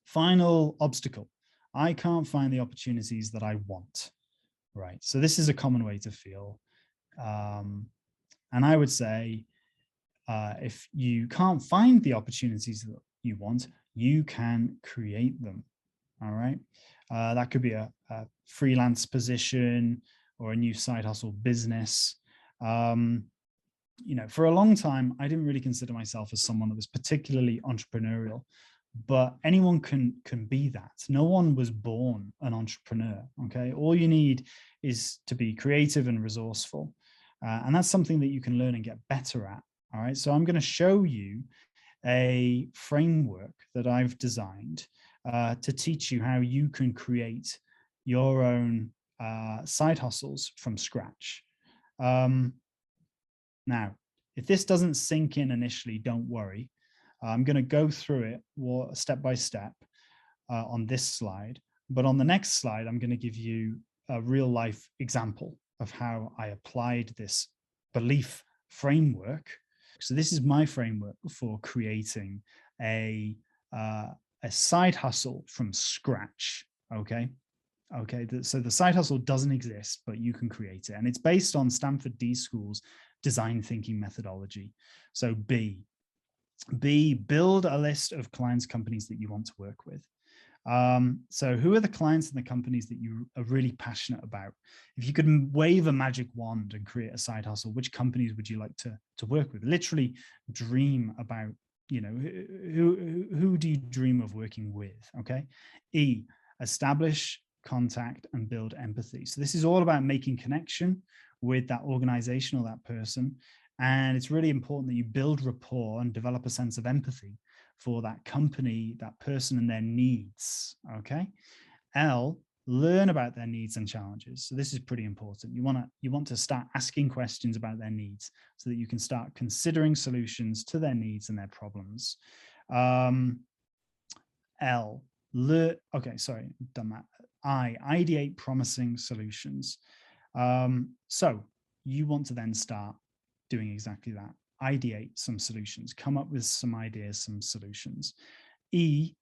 Final obstacle. I can't find the opportunities that I want, right? So this is a common way to feel. And I would say, if you can't find the opportunities that you want, you can create them. All right. That could be a freelance position or a new side hustle business. For a long time, I didn't really consider myself as someone that was particularly entrepreneurial, but anyone can be that. No one was born an entrepreneur. Okay. All you need is to be creative and resourceful. And that's something that you can learn and get better at. All right. So I'm going to show you a framework that I've designed to teach you how you can create your own side hustles from scratch. Now, if this doesn't sink in initially, don't worry. I'm going to go through it step by step on this slide. But on the next slide, I'm going to give you a real life example of how I applied this belief framework. So this is my framework for creating a side hustle from scratch. Okay. So the side hustle doesn't exist, but you can create it. And it's based on Stanford D School's design thinking methodology. So B, build a list of clients, companies that you want to work with. So who are the clients and the companies that you are really passionate about? If you could wave a magic wand and create a side hustle, which companies would you like to work with? Literally dream about, who do you dream of working with? Okay. E, establish contact and build empathy. So this is all about making connection with that organization or that person. And it's really important that you build rapport and develop a sense of empathy for that company, that person, and their needs. Okay. L, learn about their needs and challenges. So this is pretty important. You want to start asking questions about their needs so that you can start considering solutions to their needs and their problems. L, done that. I, ideate promising solutions. So you want to then start doing exactly that. Ideate some solutions, come up with some ideas, some solutions. E,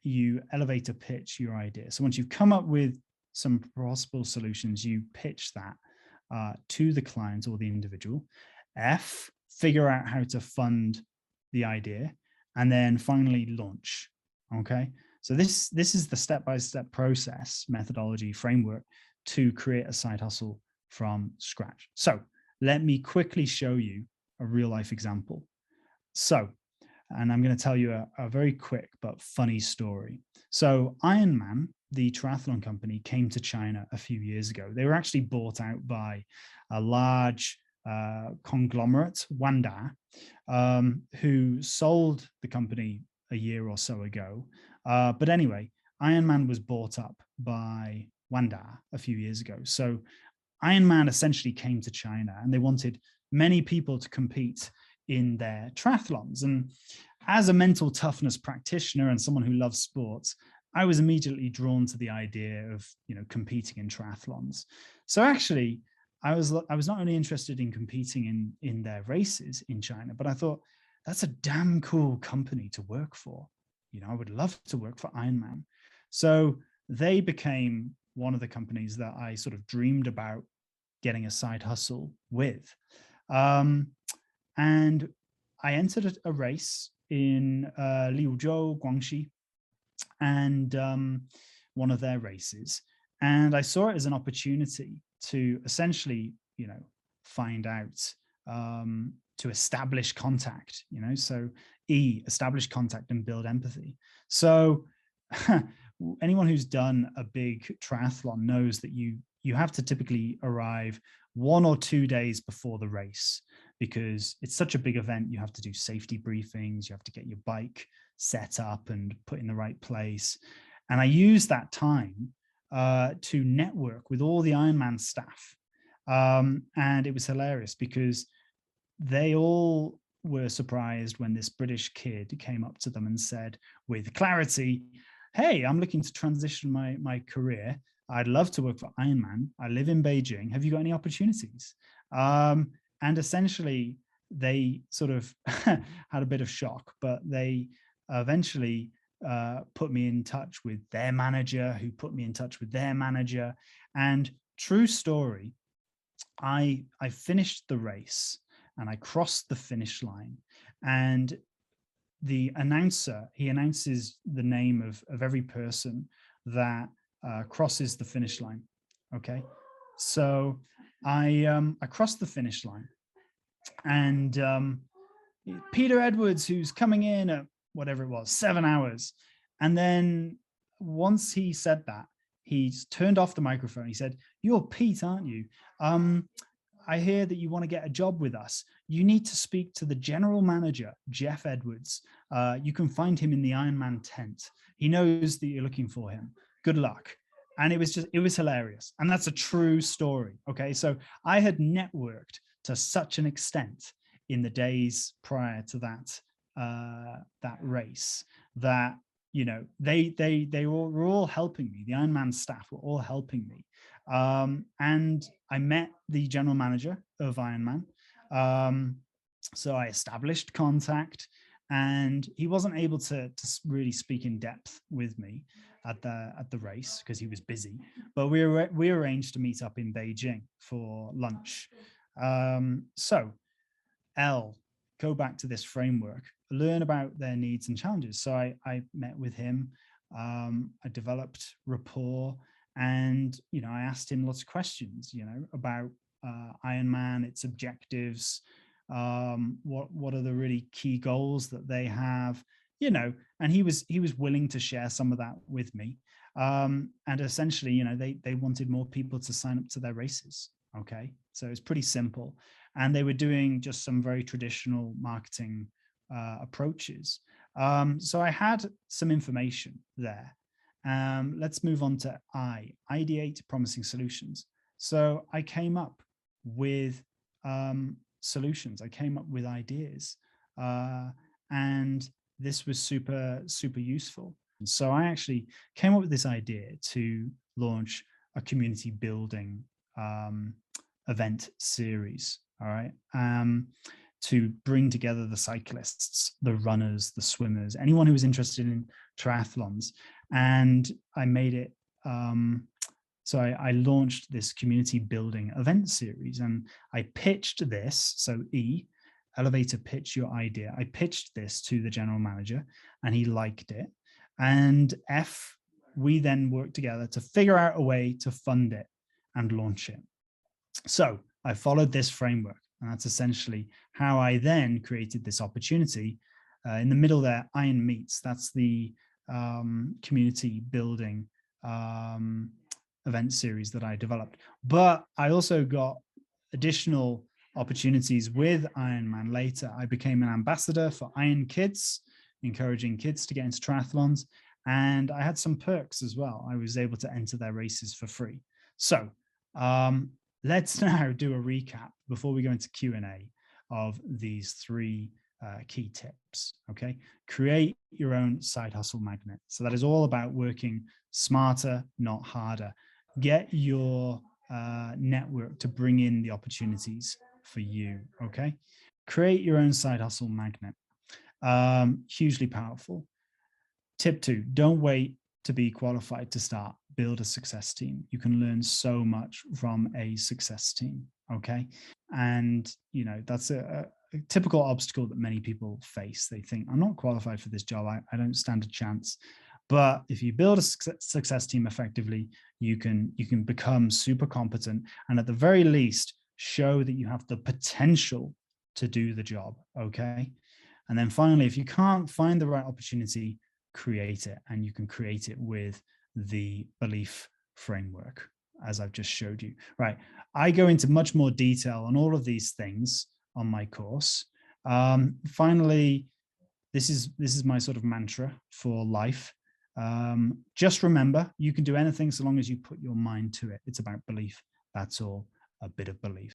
you elevator pitch your idea. So once you've come up with some possible solutions, you pitch that to the client or the individual. F, figure out how to fund the idea. And then finally launch. Okay. So this is the step-by-step process, methodology, framework to create a side hustle from scratch. So let me quickly show you a real life example. And I'm going to tell you a very quick but funny story. So Ironman, the triathlon company, came to China a few years ago. They were actually bought out by a large conglomerate, Wanda, who sold the company a year or so ago. But anyway, Ironman was bought up by Wanda a few years ago. So Ironman essentially came to China and they wanted many people to compete in their triathlons. And as a mental toughness practitioner and someone who loves sports, I was immediately drawn to the idea of, competing in triathlons. So actually, I was not only interested in competing in their races in China, but I thought that's a damn cool company to work for. I would love to work for Ironman. So they became one of the companies that I sort of dreamed about getting a side hustle with. And I entered a race in Liuzhou, Guangxi, and one of their races. And I saw it as an opportunity to essentially, find out, to establish contact, so E, establish contact and build empathy. So anyone who's done a big triathlon knows that you have to typically arrive 1 or 2 days before the race, because it's such a big event. You have to do safety briefings. You have to get your bike set up and put in the right place. And I used that time to network with all the Ironman staff. And it was hilarious because they all were surprised when this British kid came up to them and said with clarity, "Hey, I'm looking to transition my career. I'd love to work for Ironman. I live in Beijing. Have you got any opportunities?" And essentially, they sort of had a bit of shock, but they eventually put me in touch with their manager, who put me in touch with their manager. And true story, I finished the race and I crossed the finish line, and the announcer, he announces the name of every person that crosses the finish line. Okay, so I crossed the finish line, and Peter Edwards, who's coming in at whatever it was, 7 hours. And then once he said that, he turned off the microphone. He said, "You're Pete, aren't you? I hear that you want to get a job with us. You need to speak to the general manager, Jeff Edwards. You can find him in the Ironman tent. He knows that you're looking for him. Good luck." And it was hilarious. And that's a true story. Okay. So I had networked to such an extent in the days prior to that race that, you know, they were all helping me. The Ironman staff were all helping me. And I met the general manager of Ironman. So I established contact, and he wasn't able to really speak in depth with me at the race because he was busy. But we arranged to meet up in Beijing for lunch. So go back to this framework, learn about their needs and challenges. So I met with him. I developed rapport, and, you know, I asked him lots of questions, you know, about Ironman, its objectives, what are the really key goals that they have, you know, and he was willing to share some of that with me. And essentially, you know, they wanted more people to sign up to their races. Okay, so it's pretty simple. And they were doing just some very traditional marketing approaches. So I had some information there. Let's move on to ideate promising solutions. So I came up with solutions. I came up with ideas, and this was super, super useful. So I actually came up with this idea to launch a community building event series. All right. To bring together the cyclists, the runners, the swimmers, anyone who was interested in triathlons. And I made it, so I launched this community building event series, and I pitched this. So elevator pitch your idea. I pitched this to the general manager, and he liked it. And we then worked together to figure out a way to fund it and launch it. So I followed this framework, and that's essentially how I then created this opportunity. In the middle there, Iron Meets, that's the community building event series that I developed. But I also got additional opportunities with Ironman later. I became an ambassador for Iron Kids, encouraging kids to get into triathlons. And I had some perks as well. I was able to enter their races for free. So let's now do a recap before we go into Q&A of these three key tips. Okay, create your own side hustle magnet. So that is all about working smarter, not harder. Get your network to bring in the opportunities for you. Okay, create your own side hustle magnet. Hugely powerful. Tip 2, don't wait to be qualified to start. Build a success team. You can learn so much from a success team. Okay, and you know that's a typical obstacle that many people face. They think, I'm not qualified for this job. I don't stand a chance. But if you build a success team effectively, you can become super competent, and at the very least, show that you have the potential to do the job. Okay. And then finally, if you can't find the right opportunity, create it, and you can create it with the belief framework, as I've just showed you. Right. I go into much more detail on all of these things on my course. Finally, this is my sort of mantra for life. Just remember, you can do anything so long as you put your mind to it. It's about belief. That's all. A bit of belief.